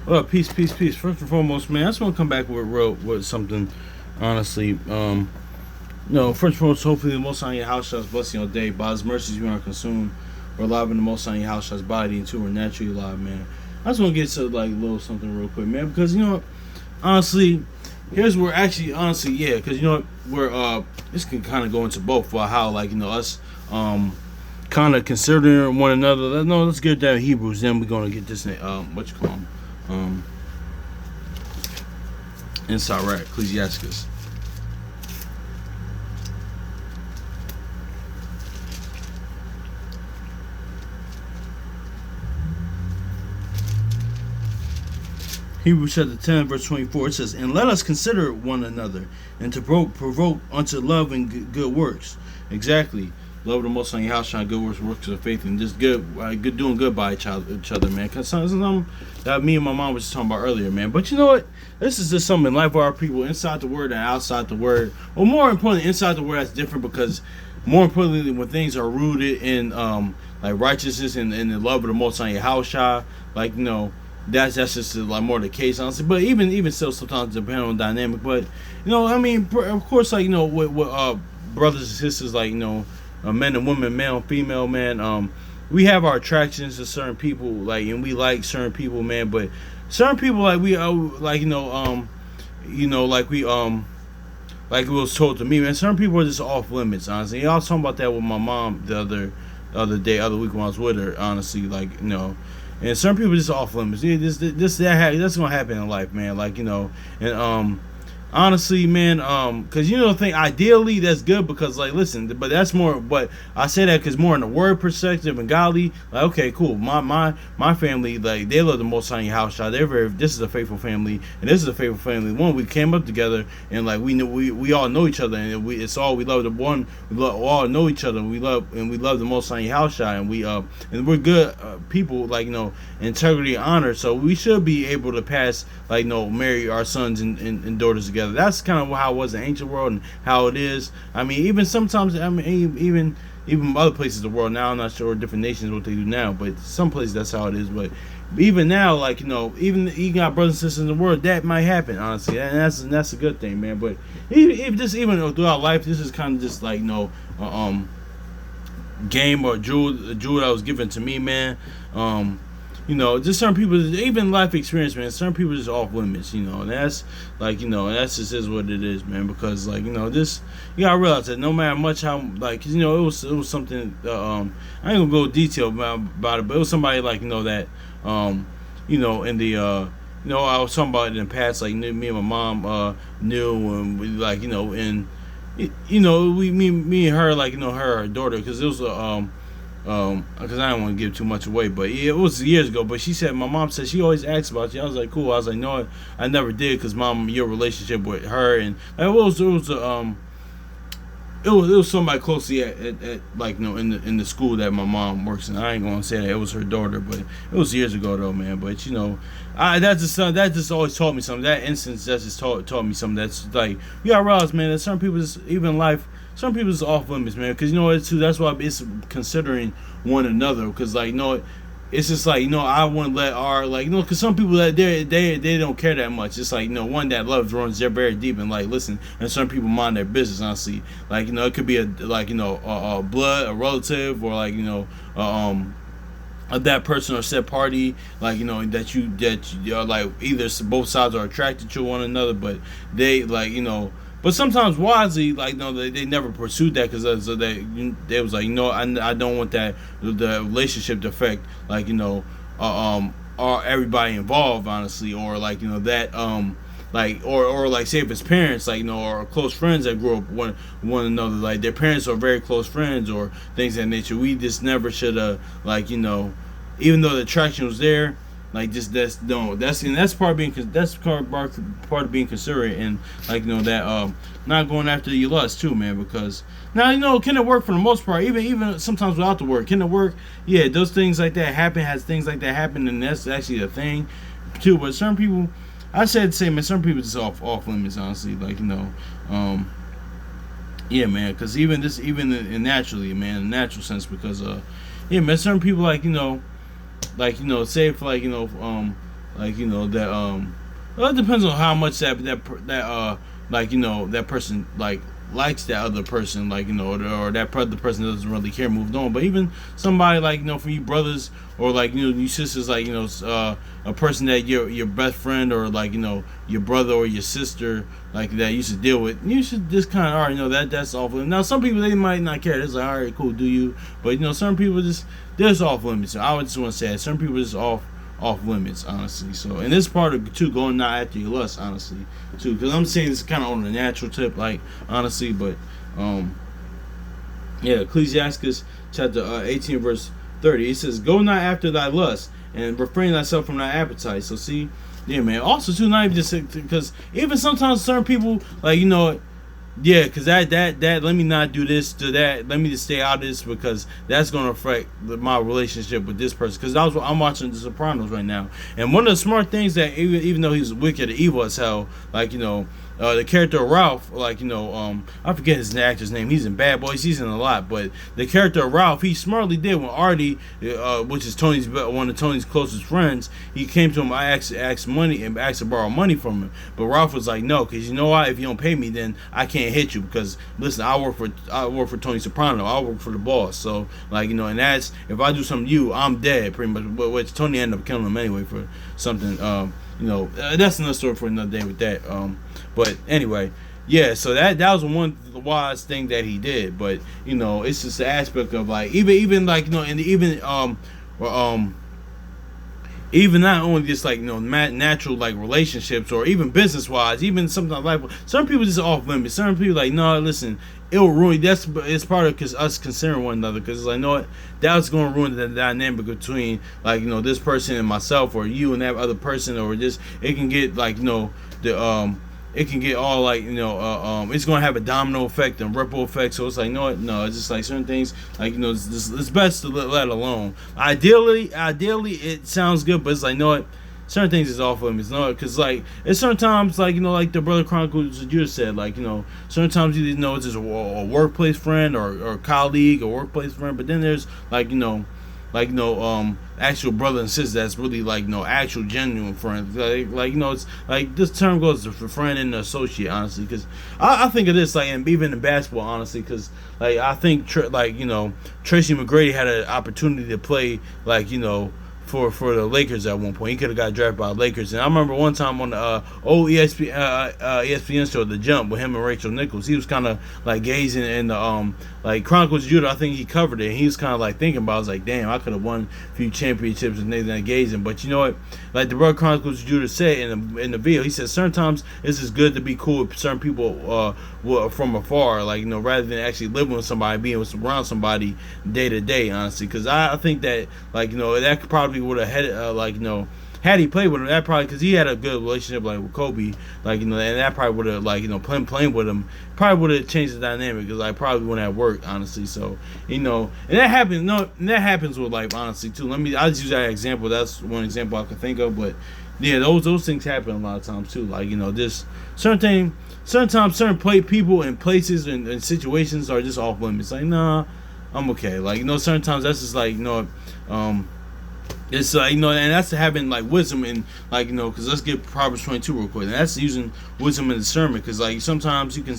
Well, peace, peace, peace. First and foremost, man, I just want to come back with something. Honestly, no. First and foremost, hopefully the Most High in your house shall bless your day. By His mercies, you are consumed. We're alive in the Most High in your house shall body and two are naturally alive, man. I just want to get to like a little something real quick, man, because you know what, honestly, here's where actually, honestly, yeah, because you know what, we're this can kind of go into both for how like us kind of considering one another. No, let's get that in Hebrews. Then we're gonna get this in what you call them. Um, inside right, Ecclesiasticus. Hebrews chapter 10, verse 24, it says, "And let us consider one another, and to provoke unto love and good works." Exactly. Love the Most High, house, shine good works of faith, and just good doing good by each other, man. Because something that me and my mom was just talking about earlier, man. But you know what? This is just something in life where our people inside the word and outside the word, or more importantly, inside the word, that's different because more importantly, when things are rooted in like righteousness and the love of the Most High, house, like that's just like more the case, honestly. But even still, sometimes depending on the dynamic. But I mean, of course, like with brothers and sisters, like men and women, male and female, man. We have our attractions to certain people, like, and we like certain people, man. But certain people, like we, like like it was told to me, man. Certain people are just off limits, honestly. I was talking about that with my mom other week when I was with her, honestly, like and some people just off limits. Yeah, that's gonna happen in life, man. Like and honestly, man, because the thing, ideally that's good because like listen, but that's more. But I say that because more in the word perspective and godly. Like okay, cool. My family, like they love the Most High house child. This is a faithful family, and this is a faithful family. One, we came up together, and like we all know each other, and it's all we love. The one we all know each other. And we love the Most High house child, and we're good people, like integrity and honor. So we should be able to pass like marry our sons and daughters together. That's kind of how it was in the ancient world and how it is. I mean, even sometimes, I mean, even other places in the world now. I'm not sure different nations what they do now, but some places that's how it is. But even now, like even you got brothers and sisters in the world, that might happen, honestly, and that's a good thing, man. But even throughout life, this is kind of just like game or jewel that was given to me, man. Just certain people, even life experience, man. Certain people just off limits, and that's like, and that's just is what it is, man. Because like, this, you gotta realize that no matter much how, like, 'cause, it was something. I ain't gonna go detail about it, but it was somebody like, that, in the, I was talking about it in the past, like me and my mom, knew, and we like, and, me and her, like, her daughter, because it was because I don't want to give too much away, but yeah, it was years ago. But my mom said she always asks about you. I was like, cool. I was like, no, I never did, because mom, your relationship with her and like, it was somebody closely at like in the school that my mom works in. I ain't gonna say that it was her daughter, but it was years ago though, man. But that just always taught me something. That instance that just taught me something. That's like, you gotta realize, man, that certain people just, even in life, some people is off limits, man. Because it's too. That's why it's considering one another. Because like it's just like I wouldn't let our like because some people that they don't care that much. It's like one that loves runs, they're very deep and like listen. And some people mind their business. Honestly, like it could be a blood, a relative, or like of that person or said party, like that you are like either both sides are attracted to one another, but they like but sometimes wisely, like they never pursued that because they was like I don't want that the relationship to affect like or everybody involved, honestly, or like that like or like say if it's parents like or close friends that grew up one another, like their parents are very close friends or things of that nature. We just never should have like even though the attraction was there, like just that's part of being part of being considerate and like that not going after your lust too, man. Because now can it work for the most part, even sometimes without the work, can it work? Yeah, those things like that happen, has things like that happen, and that's actually a thing too. But certain people, I said the same, man. Some people just off limits, honestly, like yeah, man. Because even in naturally, man, in natural sense, because yeah, man, certain people like say for like like that well, it depends on how much like that person like likes that other person, like or that other person doesn't really care, moved on. But even somebody like for you brothers or like you sisters, like a person that your best friend or like your brother or your sister like that you used to deal with, you should just kind of already know that's off limits. Now some people, they might not care. It's like, all right, cool, do you? But some people just, there's off limits. I would just want to say that some people just off limits, honestly. So, and this part of too, going not after your lust, honestly, too, because I'm saying it's kind of on the natural tip, like honestly. But yeah, Ecclesiastes chapter 18 verse 30, it says, "Go not after thy lust, and refrain thyself from thy appetite." So see, yeah, man. Also too, not even just because even sometimes certain people like yeah, because that let me not do this to that. Let me just stay out of this because that's going to affect my relationship with this person. Because I'm watching The Sopranos right now, and one of the smart things that even though he's wicked and evil as hell, like the character of Ralph, like I forget his actor's name. He's in Bad Boys. He's in a lot, but the character of Ralph, he smartly did when Artie, which is one of Tony's closest friends, he came to him. I asked money and asked to borrow money from him, but Ralph was like, no, because you know what? If you don't pay me, then I can't hit you because listen, I work for Tony Soprano. I work for the boss. So like and that's, if I do something to you, I'm dead pretty much. Which Tony ended up killing him anyway for something. That's another story for another day with that. But anyway, yeah. So that was one wise thing that he did. But it's just the aspect of like even like and even not only just like natural like relationships or even business wise, even something like some people just off limits. Certain people like, no, listen, it'll ruin. It's part of us considering one another, because it's like, no, that's going to ruin the dynamic between like this person and myself, or you and that other person, or just it can get like it can get all like it's gonna have a domino effect and ripple effect. So it's like no, it's just like certain things like it's best to let alone. Ideally it sounds good, but it's like no, certain things is off limits. No, because like it's certain times like like the Brother Chronicles Judah said, like certain times you know it's just a workplace friend or colleague or workplace friend, but then there's like actual brother and sister that's really like actual genuine friends. Like it's like this term goes for friend and associate, honestly, because I think of this like, and even in basketball, honestly, because like I think Tracy McGrady had an opportunity to play like for the Lakers at one point. He could have got drafted by the Lakers. And I remember one time on the old ESPN show, The Jump, with him and Rachel Nichols, he was kind of like gazing in the like Chronicles of Judah. I think he covered it, and he was kind of like thinking about it. I was like, damn, I could have won a few championships with Nathan Gazing. But you know what? Like the Brother Chronicles of Judah said in the video, he said certain times it's just good to be cool with certain people from afar, like rather than actually living with somebody, being around somebody day to day, honestly. Because I think that like that could probably would have had had he played with him, that probably, because he had a good relationship like with Kobe, like and that probably would have like playing with him probably would have changed the dynamic, because I probably wouldn't have worked, honestly. So and that happens. And that happens with life, honestly, too. I just use that example. That's one example I could think of. But yeah, those things happen a lot of times too. Like this certain times certain people and places and situations are just off limits. Like nah, I'm okay. Like certain times that's just like it's and that's having like wisdom and like because let's get Proverbs 22 real quick, and that's using wisdom and discernment, because like sometimes you can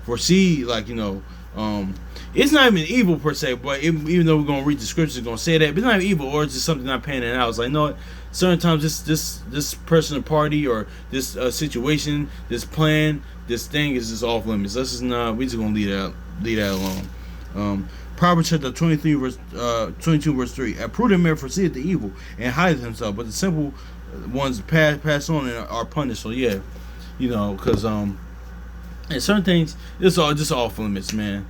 foresee like it's not even evil per se, but even though we're gonna read the scriptures, it's gonna say that, but it's not even evil, or it's just something not panning out. It's like certain times this person or party or this situation, this plan, this thing is just off limits. Let's just we just gonna leave that alone. Proverbs chapter 22 verse 3. A prudent man foreseeth the evil and hideth himself, but the simple ones pass on and are punished. So yeah, because and certain things, it's all just off limits, man.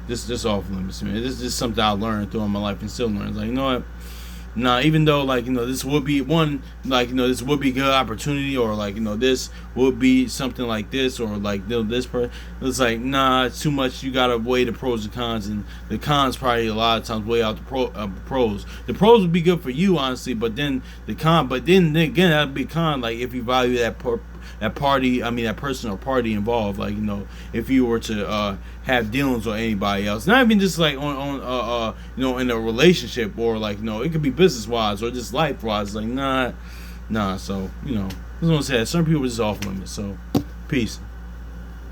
This off limits, man. This is something I learned throughout my life and still learn. It's like what. Nah, even though like this would be one, like this would be good opportunity, or like this would be something like this, or like this person, it's like nah, it's too much. You gotta weigh the pros and cons, and the cons probably a lot of times weigh out the pros. The pros would be good for you, honestly, but then again that'd be con, like if you value that party, that person or party involved, like if you were to have dealings with anybody else, not even just like on in a relationship, or like it could be business wise or just life wise, like nah, Nah, so, I just want to say that certain people are just off limits. So, peace.